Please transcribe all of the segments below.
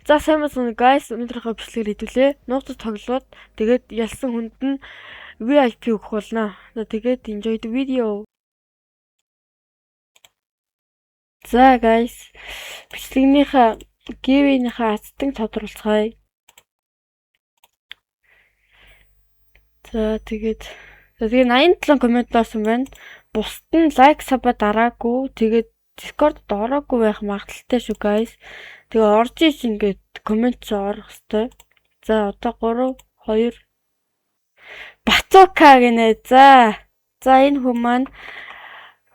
За сайн байна guys, өнөөдрийнхөө бичлэгээр хэдүүлээ. Нууцад тоглоод тэгээд ялсан хүнд нь VIP өгөх болно. Тэгээд enjoy the video. За guys, бичлэгнийхээ giveaway-ийнхаа азтан тодруулцгаая. За тэгээд 87 коммент лоосон байна. Бусд нь лайк саба дараагүй. Тэгээд Discord ороогүй байх магадaltaй шүү guys. Тэгээ орж ич ингээд коммент ч орох хэвээр. За одоо 3 2 Батука гинэ. За энэ хүн маань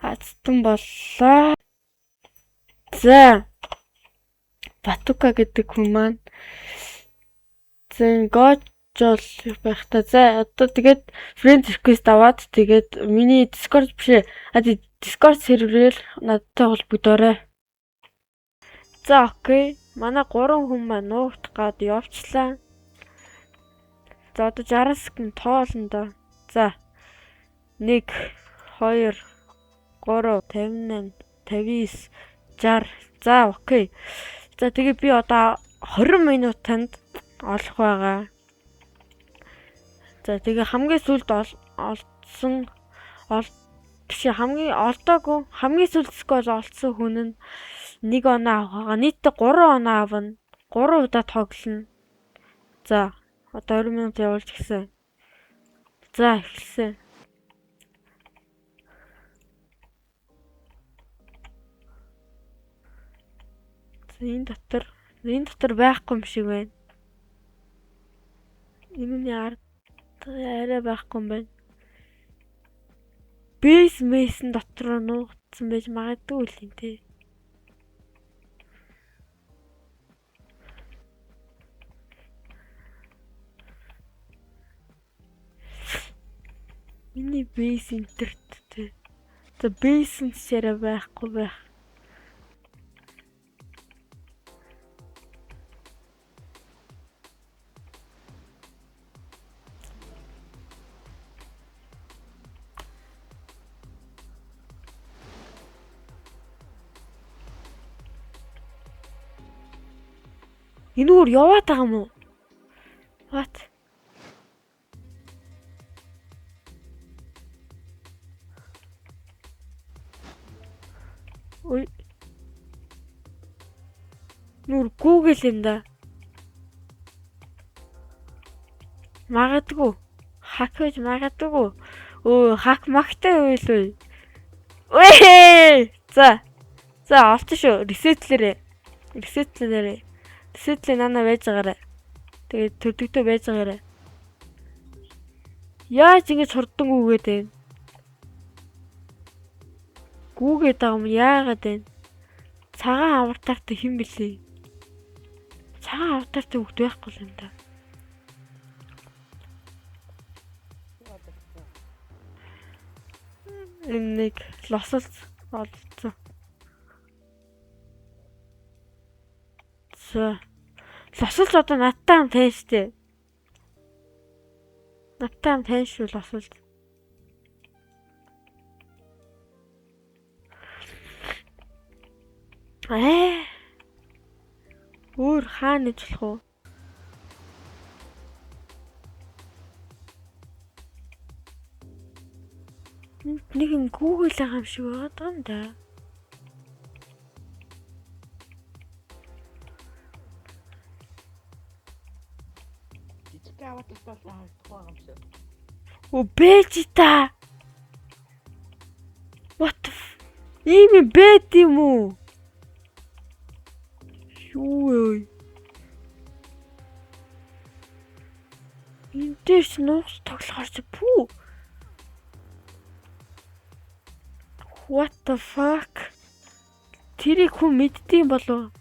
азтан боллоо. За Батука гэдэг хүн маань зэн гожол байх та. За одоо тэгээд friend request аваад тэгээд миний Discord биш ээ. Discord серверээр надтай холбогдоорой. За окей. Манай 3 хүн маань нуугт гад явчлаа. За одоо 60 секунд тоолно доо. За 1 2 3 58 59 60. За окей. За тэгээ би одоо 20 минутанд олох байгаа. За тэгээ хамгийн сүүлд олдсон биш хамгийн олдоогүй хамгийн сүүлд скол олдсон хүн нь 1 оноо авах байгаа. Нийтдээ 3 оноо авна. 3 удаа тоглоно. За одоо 20 минут явуулж гисэн. За эхэлсэн. Энэ дотор байхгүй юм шиг байна. Энэний ард арай байхгүй юм байна. Бейс мэйсэн дотор нуугдсан байж магадгүй л юм те. Миний бейс интерт те. За бейс нь ширээ байхгүй байх. Энэ өөр яваад байгаа юм уу? What? Ой. Нүр Google юм да. Магадгүй. Хак гэж магадгүй. Өө хак магтай байлгүй. Ой! За олсон шүү. Reset-лээрээ. Reset-лээ нана байж байгаарай. Тэгээд төрдөгтөө байж байгаарай. Яаж ингэж хурдан гүгээд байна? Гүгээд байгаа юм яагаад байна? Цагаан аватартай хэн блэ? Цагаан аватартай хөвгд байхгүй юм да. Нэг лосолц олцсон. Лосолц одоо надтай хамт тань штэ. Надтай хамт тань шүү лосолц. Өөр хаана иж болох вэ? Нэг юм Google байгаа юм шиг байгаа юм да. О бэжита. What the ийм бэт юм уу? Юу? Энтэйс нууц тоглохоор чи пүү. What the fuck? Тэрийг хүн мэддэм болов?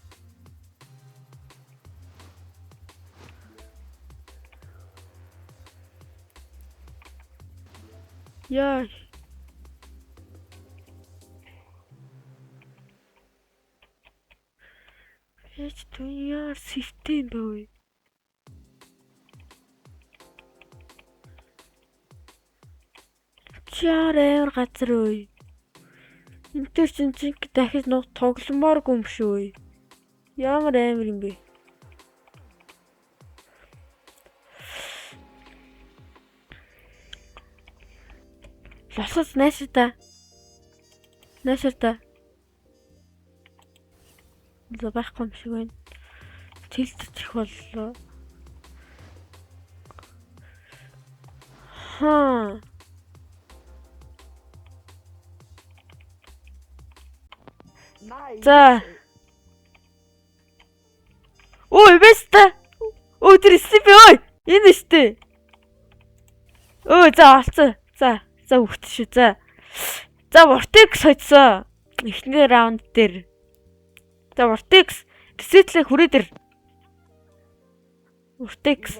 Яа. Эч туяар систем бай. Чарээр газар ой. Энтэр чинь дахиж нууц тогломооргүй юм шүү. Ямар амар юм бэ? лосос наашаа. Наашаа. За байхгүй юм шиг байна. Тэлдчих боллоо. Хаа. За. Ой, бэста. Ой, тэр слипи ой. Энэ штэ. Ой, за алцсан. За үхт шүү. За. За Vortex хоцсон. Эхний раунд дээр. За Vortex reset-лээ хүрээ дээр. Vortex.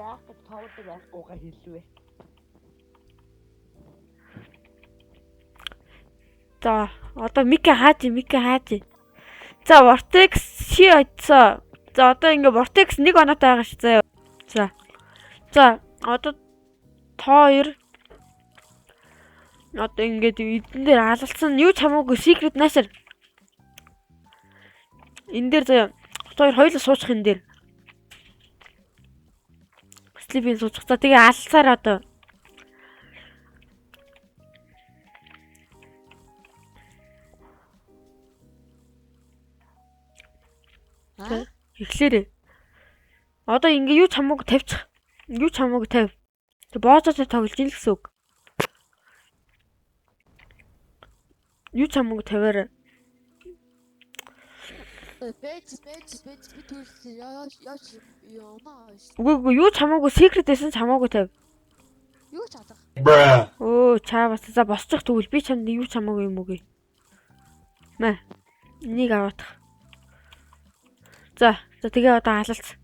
За, одоо Мика хаач. За, Vortex чи очсон. За, одоо ингээ Vortex 1 оноотой байгаа ш. Заяа. За, одоо тоо 2 одоо ингээд эдэн дээр алалцсан юу ч хамаагүй secret наашаар. Энэ дээр заяа. Тоо 2 хоёулаа суучих энэ дээр. Sleepy суучих. За, тэгээ алалцаар одоо. Эхлээрээ. Одоо ингээ юу ч хамаагүй тавьчих. Юу ч хамаагүй тавь. Тэг боозоо тоглож ийн л гэсэн үг. Юу ч хамаагүй тавиараа. Үгүй юу ч хамаагүй secret байсан ч хамаагүй тавь. Юу ч алга. Оо чаавас за босчих тэгвэл би чамд юу ч хамаагүй юм үгүй. Мэ. Энийг аваадах. За тэгээ одоо халалц.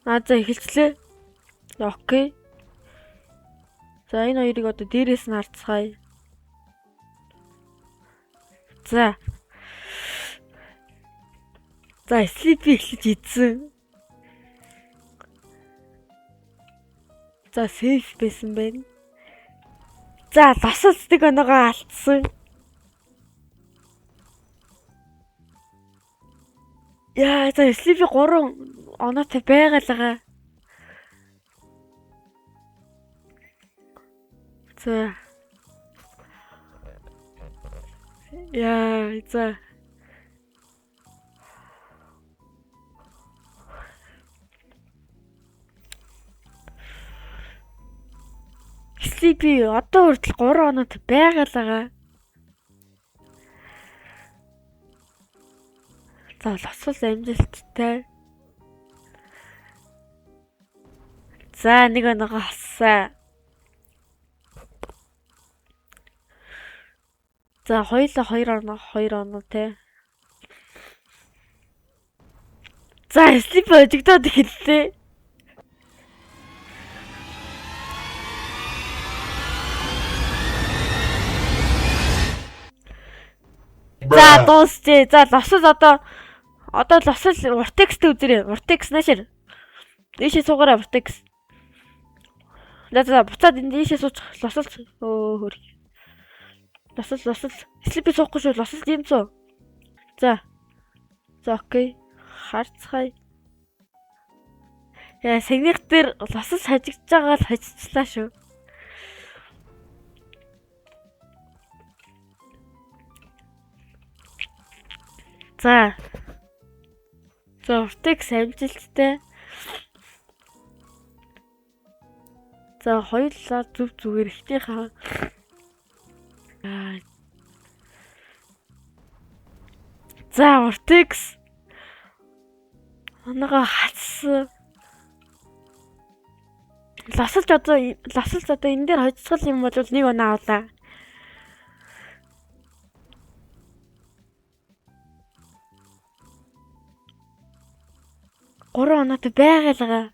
За эхэлчлээ. Окей. За энэ хоёрыг одоо дээрээс нь харцгаая. За. За Sleepy эхлэж идсэн. За safe байсан байна. За лосолцдаг оноогоо алдсан. Яа, за Sleepy 3 оноотой байгалгаа. За. Яа, за. Sleepy одоо хүртэл 3 оноотой байгалгаа. За лосвол амжилттай. За нэг оноогоо хассан. За хоёулаа 2 оноотой. За Sleepy өжигдоод эхэллээ. За дуусчээ. За лосол одоо лосол Vortex-тэй үзэрээ. Vortex наашир. Ийшээ суугаараа Vortex. За буцаад энд ийшээ суучих. Лосол. Өө хөр. Лосол. Sleepy суухгүй шүү. Лосол димцөө. За окей. Харцгаая. Яа, сагнах дээр лосол хажигдж байгаа л хажицлаа шүү. За Vortex амжилттай. За хоёулаа зүгээр ихнийхээ. За Vortex оноогоо хатсан. Лосолж одоо энэ дээр хожицгал юм бол нэг оноо авлаа. Гурван оноотой байгалгаа.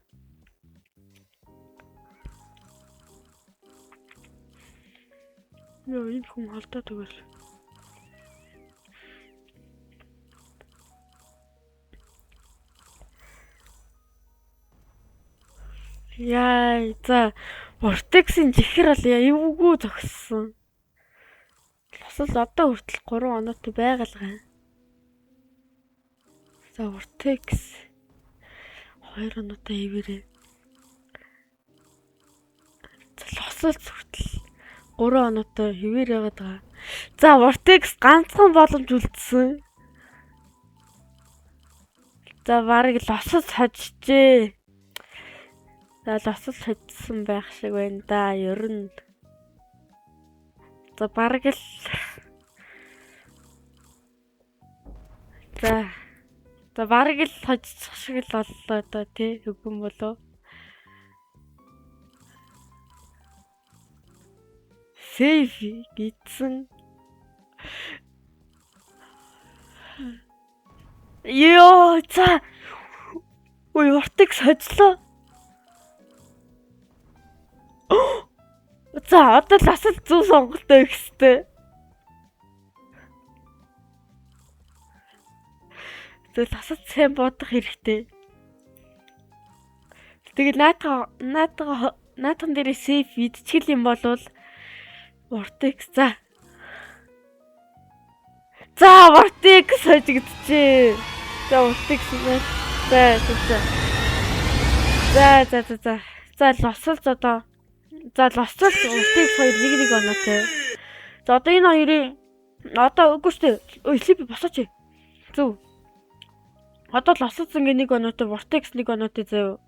Яа, энэ хүн алдаад өгөл. Яа, за Vortex-ийн жихэр бол эвгүй зогссон. Лосол одоо хүртэл 3 оноотой байгалгаа. За Vortex 2 оноотой эвэрээ. За лосол хүртэл 3 оноотой хэвээр яагаад байгаа. За Vortex ганцхан боломж үлдсэн. За барыг лосос хожжээ. За лосос хожсон байх шиг байна да. Ер нь. За барыг л. За барыг л хожчих шиг л боллоо да тий. Үгүй болов. Сейф гитсэн. Ёо, за. Ой, Vortex хожлоо. За, одоо ласал зүг сонголтоо их хэвчтэй. За, ласал сайн бодох хэрэгтэй. Тэгэл наатан дээр сейф идчихэл юм болвол Vortex за. За, Vortex хожигдчихээ. За, Vortex За, лосол одоо. За, лосол Vortex 2 1 оноотой. За, одоо энэ хоёрын одоо үгүй шүү дээ. Ой, Sleepy босооч. Зөв. Одоо лосол ингээ 1 оноотой, Vortex 1 оноотой заяа.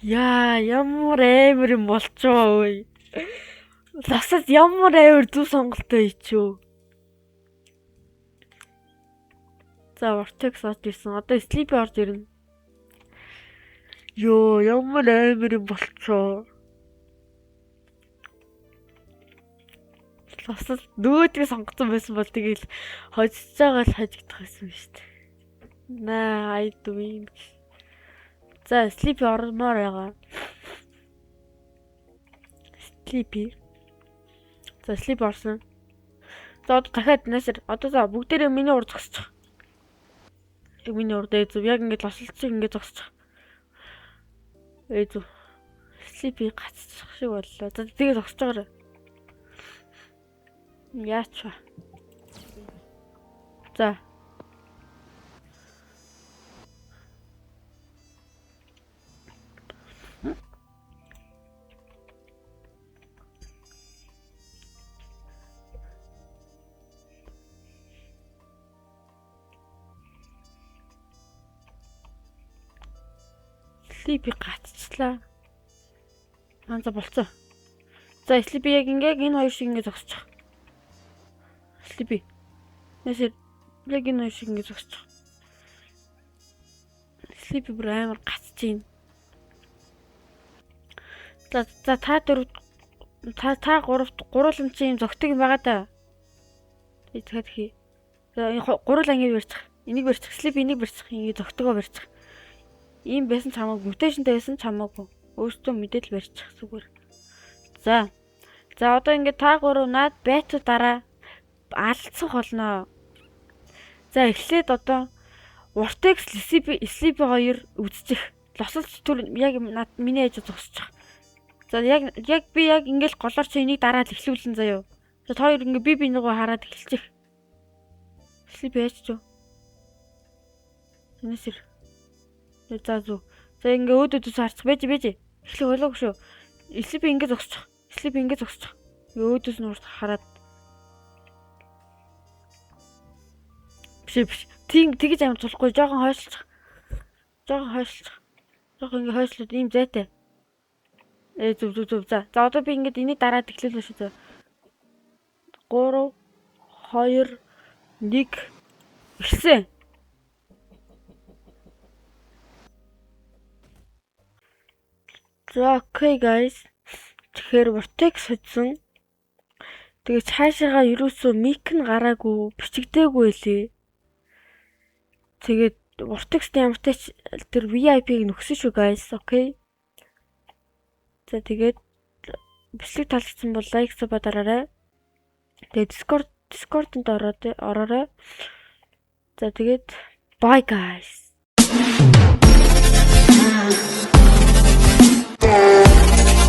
Яа, ямар амар юм болчоо ой. Ласад ямар амар зүг сонголтоо ичүү. За, Vortex орж ирсэн. Одоо Sleepy орж ирнэ. Ёо, ямар амар юм болчоо. Ласад нөөдгийг сонгоцсон байсан бол тэгэл хожиж байгаа л хожигдох байсан шүү дээ. Наа, I doing. За, Sleepy ормоор байгаа. Sleepy. За, Sleepy орсон. За, одоо дахиад насэр. Одоо за бүгдээрээ миний ур зогсчих. Миний ур дээр зүв. Яг ингэж лосолчих ингэж зогсчих. Зүв. Sleepy гацчих шиг боллоо. За, тэгээ зогсож байгаарай. Яач вэ? За. Sleepy гацчлаа. За болцоо. За, Sleepy яг ингэ энэ хоёр шиг ингэ зогсчих. Sleepy. Нэсэр яг энэ хоёр шиг ингэ зогсчих. Sleepy бүр амар гацж байна. За та дөрөв та гурван чи юм зогтөг юм байгаа да. Тэгэхээр хий. За энэ гурван анги барьчих. Энийг барьчих. Sleepy энийг барьчих. Ингэ зогтөгөө барьчих. Ийм байсан чамаагүй. Муташнтай байсан чамаагүй. Өөртөө мэдээлэл барьчих зүгээр. За. За одоо ингэ та гурав наад байцуу дараа алдсан холноо. За эхлээд одоо Vortex Sleepy 2 үзчих. Лосолч түр яг миний ээж зогсчих. За яг би яг ингээл голоор чи энийг дараад эхлүүлэн заяа. За та хоёр ингээ би нэгөө хараад эхэлчих. Sleepy ээж ч. Энэсэр. За зү. За ингээ өөдөөс харчих байж. Эхлэх болоогүй шүү. Sleepy ингээ зогсчих. Sleepy ингээ зогсчих. Өөдөөс нь хараад. Биш. Тэгж амар цулахгүй жоохон хойшлчих. Жоохон ингээ хойшлоод ийм зайтай. Зүв. За одоо би ингээд энийг дараад эхлүүлээ шүү. 3 2 1 эхэлсэн. За окей guys. Тэгэхээр Vortex хоцсон. Тэгээ цаашаага ерөөсөө мик нь гараагүй, бичигдээгүй лээ. Тэгээд Vortex-тэй ямар ч тэр VIP-г нөхсөн шүү guys. Окей. За тэгээд бичлэг таалагдсан бол лайк саб дараарай. Тэгээд Discord-д ороорой. За тэгээд bye guys.